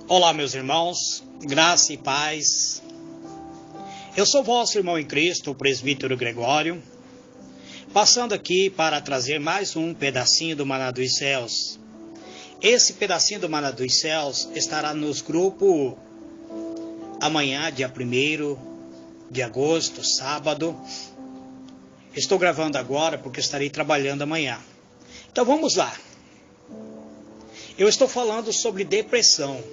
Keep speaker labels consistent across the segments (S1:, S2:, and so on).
S1: Olá, meus irmãos, graça e paz. Eu sou vosso irmão em Cristo, o presbítero Gregório, passando aqui para trazer mais um pedacinho do Maná dos Céus. Esse pedacinho do Maná dos Céus estará nos grupos amanhã, dia 1º de agosto, sábado. Estou gravando agora porque estarei trabalhando amanhã. Então vamos lá. Eu estou falando sobre depressão.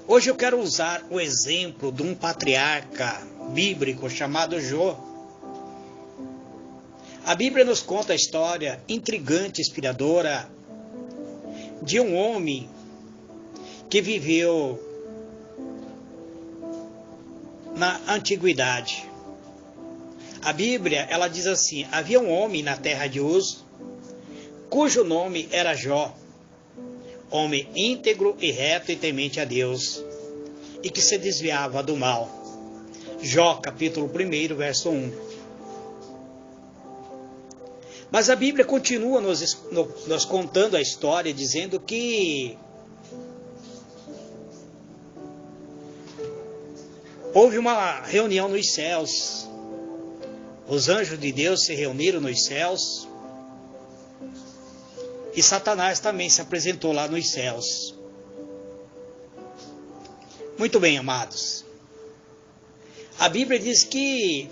S1: Hoje eu quero usar o exemplo de um patriarca bíblico chamado Jó. A Bíblia nos conta a história intrigante e inspiradora de um homem que viveu na antiguidade. A Bíblia, ela diz assim: havia um homem na terra de Uz, cujo nome era Jó, homem íntegro e reto e temente a Deus, e que se desviava do mal. Jó, capítulo 1, verso 1. Mas a Bíblia continua nos contando a história, dizendo que houve uma reunião nos céus. Os anjos de Deus se reuniram nos céus. E Satanás também se apresentou lá nos céus. Muito bem, amados. A Bíblia diz que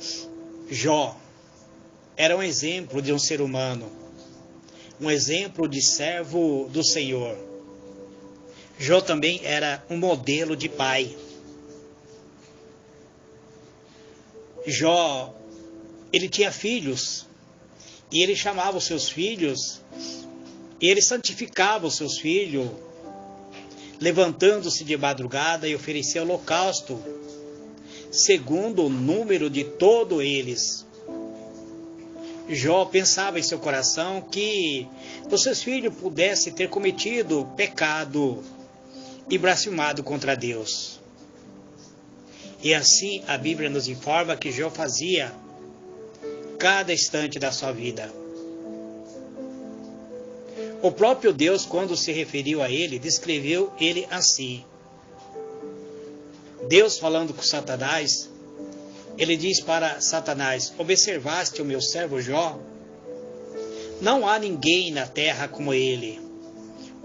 S1: Jó era um exemplo de um ser humano, um exemplo de servo do Senhor. Jó também era um modelo de pai. Jó, ele tinha filhos, e ele chamava os seus filhos, e ele santificava os seus filhos, levantando-se de madrugada e oferecia holocausto, segundo o número de todos eles. Jó pensava em seu coração que os seus filhos pudessem ter cometido pecado e blasfemado contra Deus. E assim a Bíblia nos informa que Jó fazia cada instante da sua vida. O próprio Deus, quando se referiu a ele, descreveu ele assim. Deus, falando com Satanás, ele diz para Satanás: observaste o meu servo Jó? Não há ninguém na terra como ele,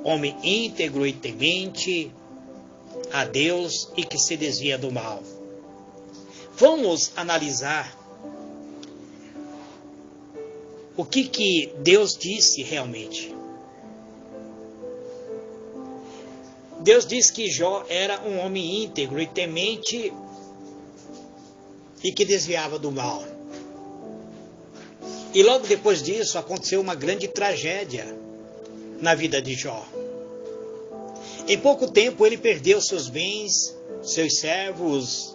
S1: homem íntegro e temente a Deus e que se desvia do mal. Vamos analisar o que Deus disse realmente. Deus diz que Jó era um homem íntegro e temente e que desviava do mal. E logo depois disso aconteceu uma grande tragédia na vida de Jó. Em pouco tempo ele perdeu seus bens, seus servos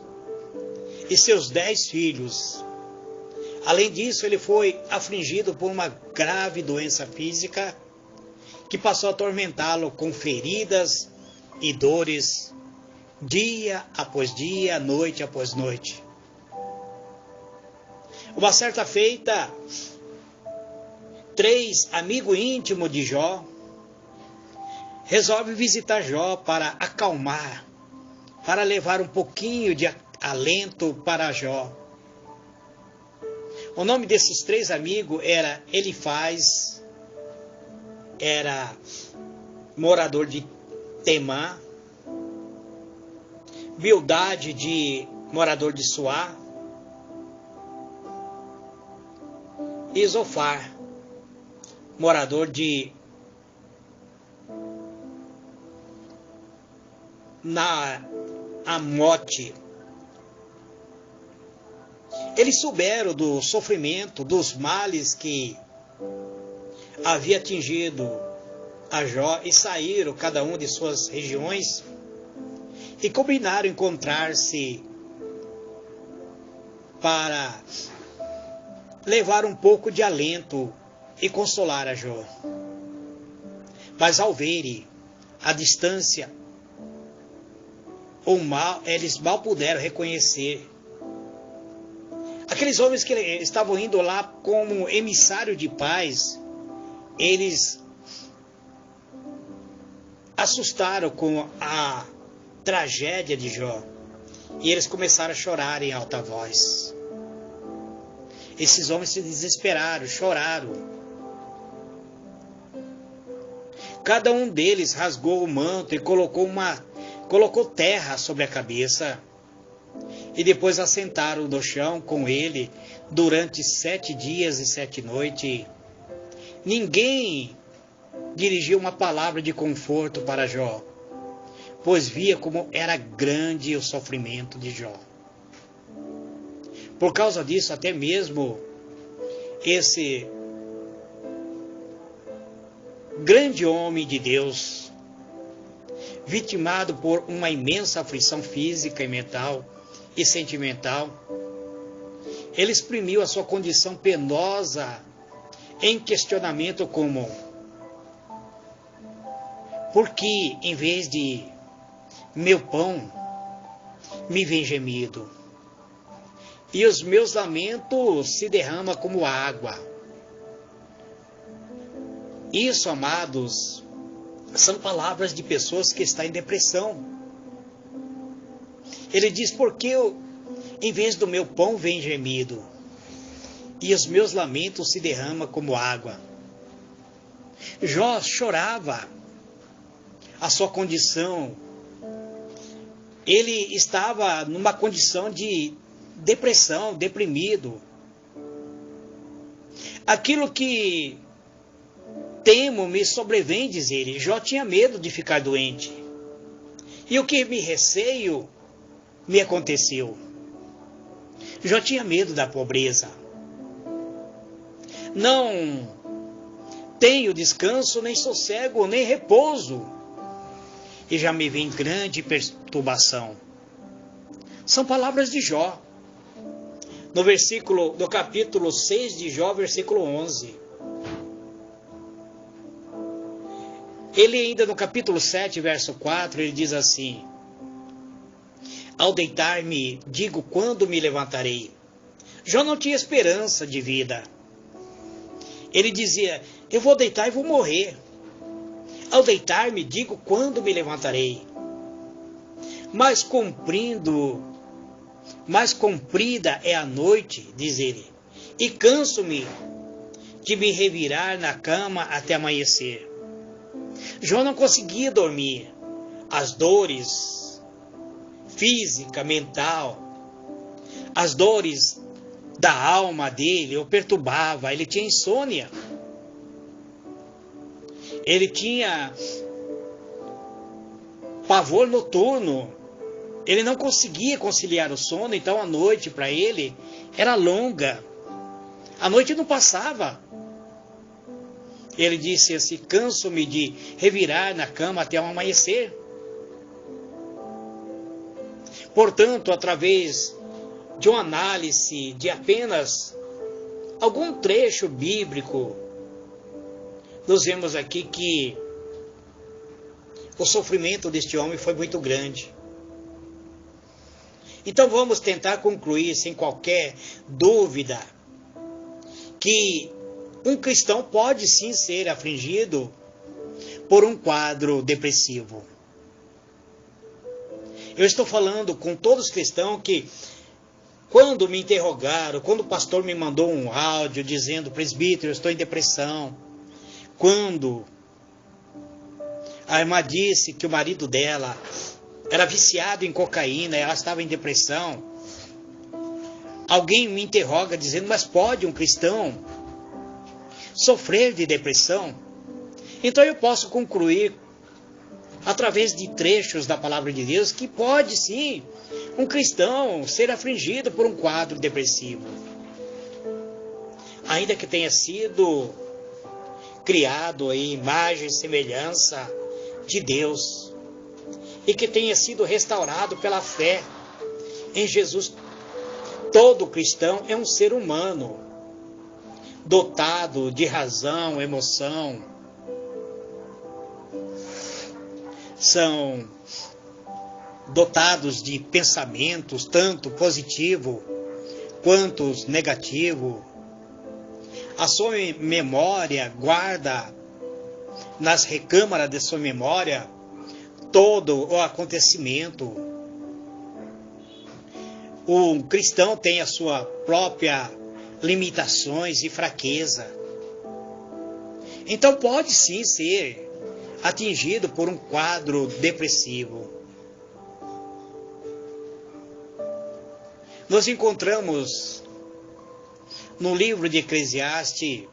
S1: e seus 10 filhos. Além disso, ele foi afligido por uma grave doença física que passou a atormentá-lo com feridas e dores, dia após dia, noite após noite. Uma certa feita, 3 amigos íntimos de Jó resolvem visitar Jó para acalmar, para levar um pouquinho de alento para Jó. O nome desses 3 amigos era Elifaz, era morador de Temã, Bildade, morador de Suá, e Zofar, morador de Naamote. Eles souberam do sofrimento, dos males que havia atingido a Jó e saíram cada um de suas regiões e combinaram encontrar-se para levar um pouco de alento e consolar a Jó. Mas ao verem a distância, eles mal puderam reconhecer aqueles homens que estavam indo lá como emissário de paz. Eles assustaram com a tragédia de Jó. E eles começaram a chorar em alta voz. Esses homens se desesperaram, choraram. Cada um deles rasgou o manto e colocou terra sobre a cabeça. E depois assentaram no chão com ele durante 7 dias e 7 noites. Ninguém dirigiu uma palavra de conforto para Jó, pois via como era grande o sofrimento de Jó. Por causa disso, até mesmo esse grande homem de Deus, vitimado por uma imensa aflição física e mental e sentimental, ele exprimiu a sua condição penosa em questionamento como: por que, em vez de meu pão, me vem gemido, e os meus lamentos se derramam como água? Isso, amados, são palavras de pessoas que estão em depressão. Ele diz: por que em vez do meu pão vem gemido, e os meus lamentos se derramam como água? Jó chorava a sua condição. Ele estava numa condição de depressão, deprimido. Aquilo que temo me sobrevém, diz ele. Jó tinha medo de ficar doente. E o que me receio me aconteceu. Jó tinha medo da pobreza. Não tenho descanso, nem sossego, nem repouso. E já me vem grande perturbação. São palavras de Jó. No capítulo 6 de Jó, versículo 11. Ele ainda no capítulo 7, verso 4, ele diz assim: ao deitar-me, digo, quando me levantarei? Jó não tinha esperança de vida. Ele dizia: eu vou deitar e vou morrer. Ao deitar-me, digo, quando me levantarei? Mais comprida é a noite, diz ele, e canso-me de me revirar na cama até amanhecer. Jó não conseguia dormir. As dores física, mental, as dores da alma dele o perturbava. Ele tinha insônia. Ele tinha pavor noturno. Ele não conseguia conciliar o sono, então a noite para ele era longa. A noite não passava. Ele disse assim: canso-me de revirar na cama até o amanhecer. Portanto, através de uma análise de apenas algum trecho bíblico, nós vemos aqui que o sofrimento deste homem foi muito grande. Então vamos tentar concluir sem qualquer dúvida que um cristão pode sim ser afligido por um quadro depressivo. Eu estou falando com todos os cristãos que, quando me interrogaram, quando o pastor me mandou um áudio dizendo: presbítero, eu estou em depressão. Quando a irmã disse que o marido dela era viciado em cocaína, ela estava em depressão. Alguém me interroga dizendo: mas pode um cristão sofrer de depressão? Então eu posso concluir, através de trechos da palavra de Deus, que pode sim um cristão ser afligido por um quadro depressivo. Ainda que tenha sido criado em imagem e semelhança de Deus, e que tenha sido restaurado pela fé em Jesus. Todo cristão é um ser humano, dotado de razão, emoção. São dotados de pensamentos, tanto positivo quanto negativo. A sua memória guarda nas recâmaras de sua memória todo o acontecimento. O cristão tem a sua própria limitações e fraqueza. Então pode sim ser atingido por um quadro depressivo. Nós encontramos no livro de Eclesiastes,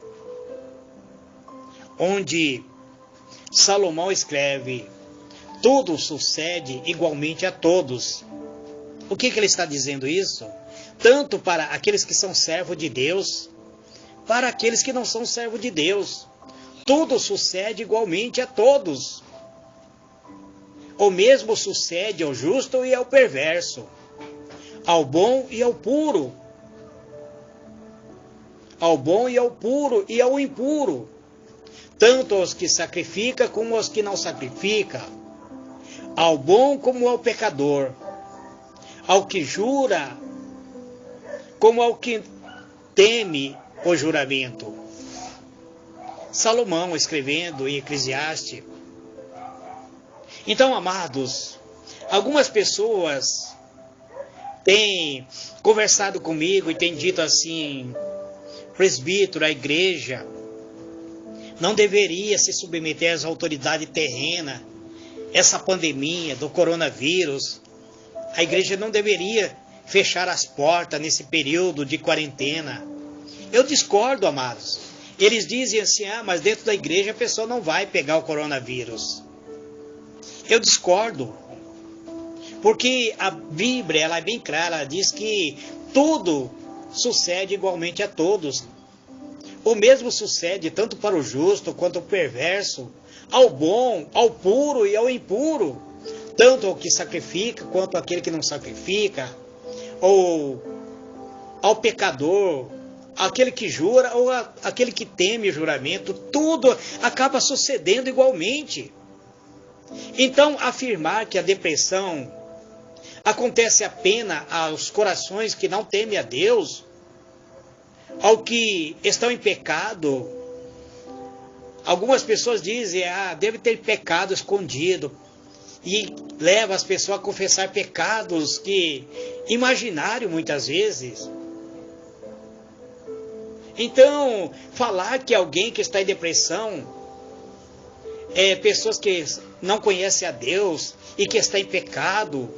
S1: onde Salomão escreve: tudo sucede igualmente a todos. O que ele está dizendo isso? Tanto para aqueles que são servos de Deus, para aqueles que não são servos de Deus. Tudo sucede igualmente a todos. O mesmo sucede ao justo e ao perverso, ao bom e ao puro, ao bom e ao puro e ao impuro, tanto aos que sacrificam como aos que não sacrificam, ao bom como ao pecador, ao que jura como ao que teme o juramento. Salomão escrevendo em Eclesiastes. Então, amados, algumas pessoas têm conversado comigo e têm dito assim: presbítero, a igreja não deveria se submeter às autoridades terrenas. Essa pandemia do coronavírus, a igreja não deveria fechar as portas nesse período de quarentena. Eu discordo, amados. Eles dizem assim: mas dentro da igreja a pessoa não vai pegar o coronavírus. Eu discordo. Porque a Bíblia, ela é bem clara, ela diz que tudo sucede igualmente a todos. O mesmo sucede tanto para o justo quanto ao perverso, ao bom, ao puro e ao impuro, tanto ao que sacrifica quanto àquele que não sacrifica, ou ao pecador, aquele que jura ou aquele que teme o juramento. Tudo acaba sucedendo igualmente. Então, afirmar que a depressão acontece apenas aos corações que não temem a Deus, ao que estão em pecado. Algumas pessoas dizem: deve ter pecado escondido, e leva as pessoas a confessar pecados que imaginário muitas vezes. Então, falar que alguém que está em depressão é pessoas que não conhecem a Deus e que está em pecado,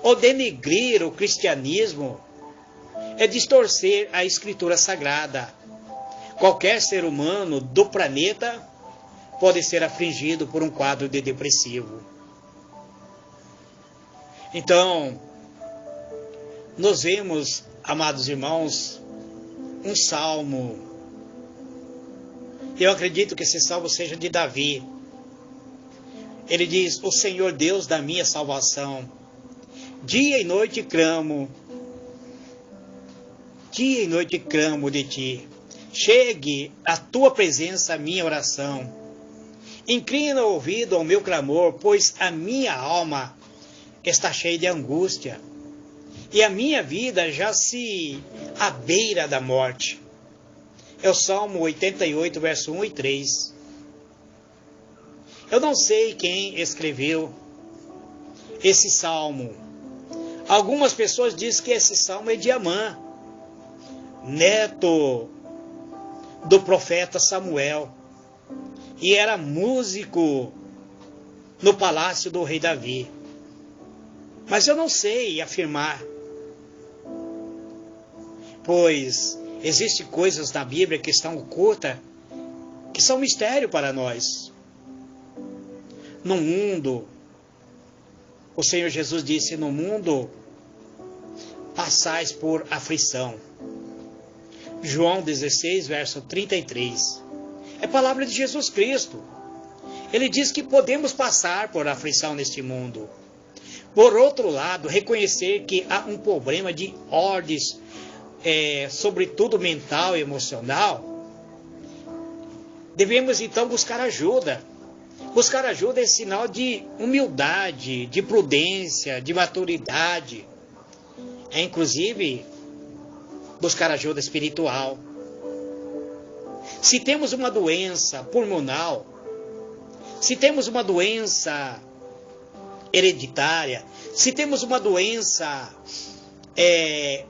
S1: ou denegrir o cristianismo, é distorcer a Escritura Sagrada. Qualquer ser humano do planeta pode ser afligido por um quadro de depressivo. Então, nós vemos, amados irmãos, um salmo. Eu acredito que esse salmo seja de Davi. Ele diz: o Senhor Deus da minha salvação, dia e noite clamo, dia e noite clamo de ti. Chegue à tua presença a minha oração. Inclina o ouvido ao meu clamor, pois a minha alma está cheia de angústia, e a minha vida já se à beira da morte. É o Salmo 88, verso 1 e 3. Eu não sei quem escreveu esse salmo. Algumas pessoas dizem que esse salmo é de Amã, neto do profeta Samuel, e era músico no palácio do rei Davi. Mas eu não sei afirmar, pois existem coisas na Bíblia que estão ocultas, que são mistério para nós. No mundo, o Senhor Jesus disse: no mundo passais por aflição. João 16, verso 33. É palavra de Jesus Cristo. Ele diz que podemos passar por aflição neste mundo. Por outro lado, reconhecer que há um problema de ordem, sobretudo mental e emocional, devemos então buscar ajuda. Buscar ajuda é sinal de humildade, de prudência, de maturidade. É inclusive buscar ajuda espiritual. Se temos uma doença pulmonar, se temos uma doença hereditária, se temos uma doença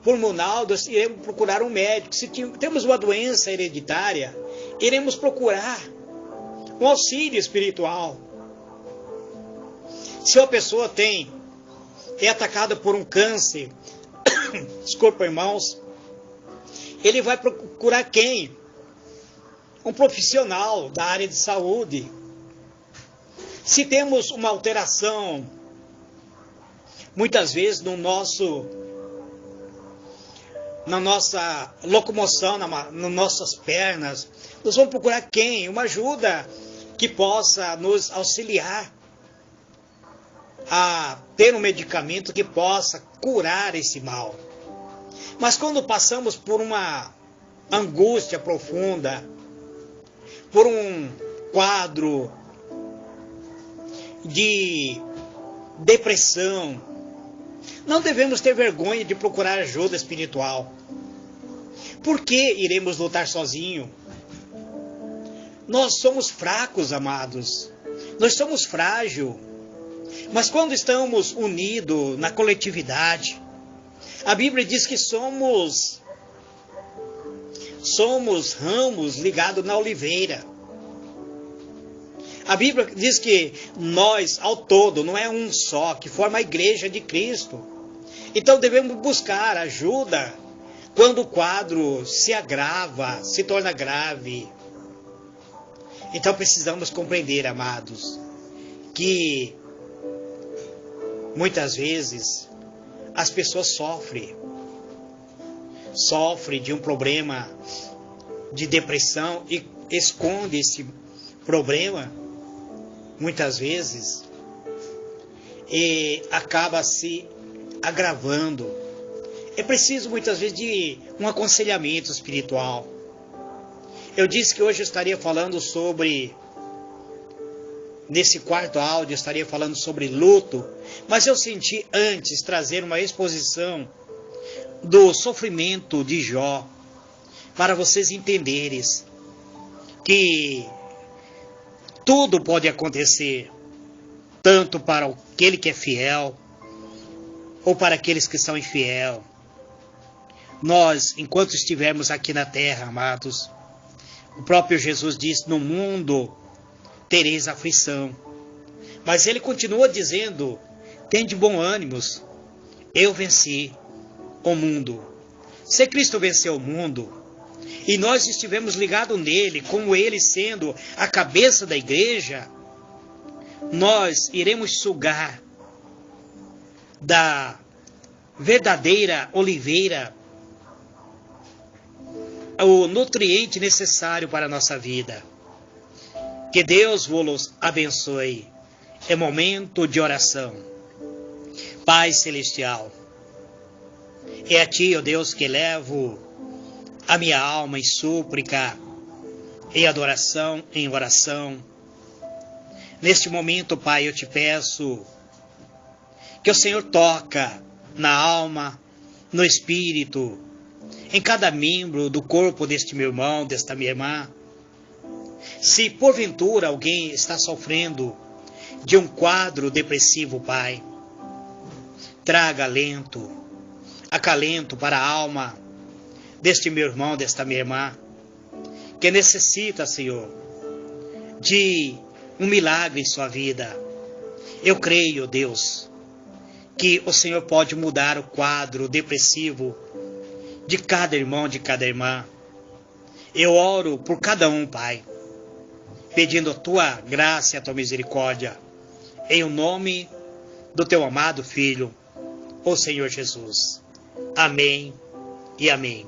S1: pulmonar, nós iremos procurar um médico. Se temos uma doença hereditária, iremos procurar um auxílio espiritual. Se uma pessoa é atacada por um câncer, desculpa, irmãos, ele vai procurar quem? Um profissional da área de saúde. Se temos uma alteração, muitas vezes na nossa locomoção, nas nossas pernas, nós vamos procurar quem? Uma ajuda que possa nos auxiliar a ter um medicamento que possa curar esse mal. Mas quando passamos por uma angústia profunda, por um quadro de depressão, não devemos ter vergonha de procurar ajuda espiritual. Por que iremos lutar sozinho? Nós somos fracos, amados. Nós somos frágeis. Mas quando estamos unidos na coletividade, a Bíblia diz que somos ramos ligados na oliveira. A Bíblia diz que nós, ao todo, não é um só, que forma a igreja de Cristo. Então devemos buscar ajuda quando o quadro se agrava, se torna grave. Então precisamos compreender, amados, que muitas vezes as pessoas sofrem de um problema de depressão e esconde esse problema, muitas vezes, e acaba se agravando. É preciso muitas vezes de um aconselhamento espiritual. Eu disse que hoje eu estaria falando nesse quarto áudio, eu estaria falando sobre luto, mas eu senti antes trazer uma exposição do sofrimento de Jó, para vocês entenderem que tudo pode acontecer, tanto para aquele que é fiel, ou para aqueles que são infiel. Nós, enquanto estivermos aqui na terra, amados, o próprio Jesus disse: no mundo tereis aflição. Mas ele continua dizendo: tende bom ânimo, eu venci o mundo. Se Cristo venceu o mundo, e nós estivemos ligados nele, como ele sendo a cabeça da igreja, nós iremos sugar da verdadeira oliveira o nutriente necessário para a nossa vida. Que Deus vos abençoe. É momento de oração. Pai Celestial, é a Ti, ó Deus, que levo a minha alma em súplica, em adoração, em oração. Neste momento, Pai, eu te peço que o Senhor toca na alma, no espírito, em cada membro do corpo deste meu irmão, desta minha irmã. Se porventura alguém está sofrendo de um quadro depressivo, Pai, traga acalento para a alma deste meu irmão, desta minha irmã, que necessita, Senhor, de um milagre em sua vida. Eu creio, Deus, que o Senhor pode mudar o quadro depressivo de cada irmão, de cada irmã. Eu oro por cada um, Pai, pedindo a Tua graça e a Tua misericórdia, em o nome do Teu amado Filho, o Senhor Jesus. Amém e amém.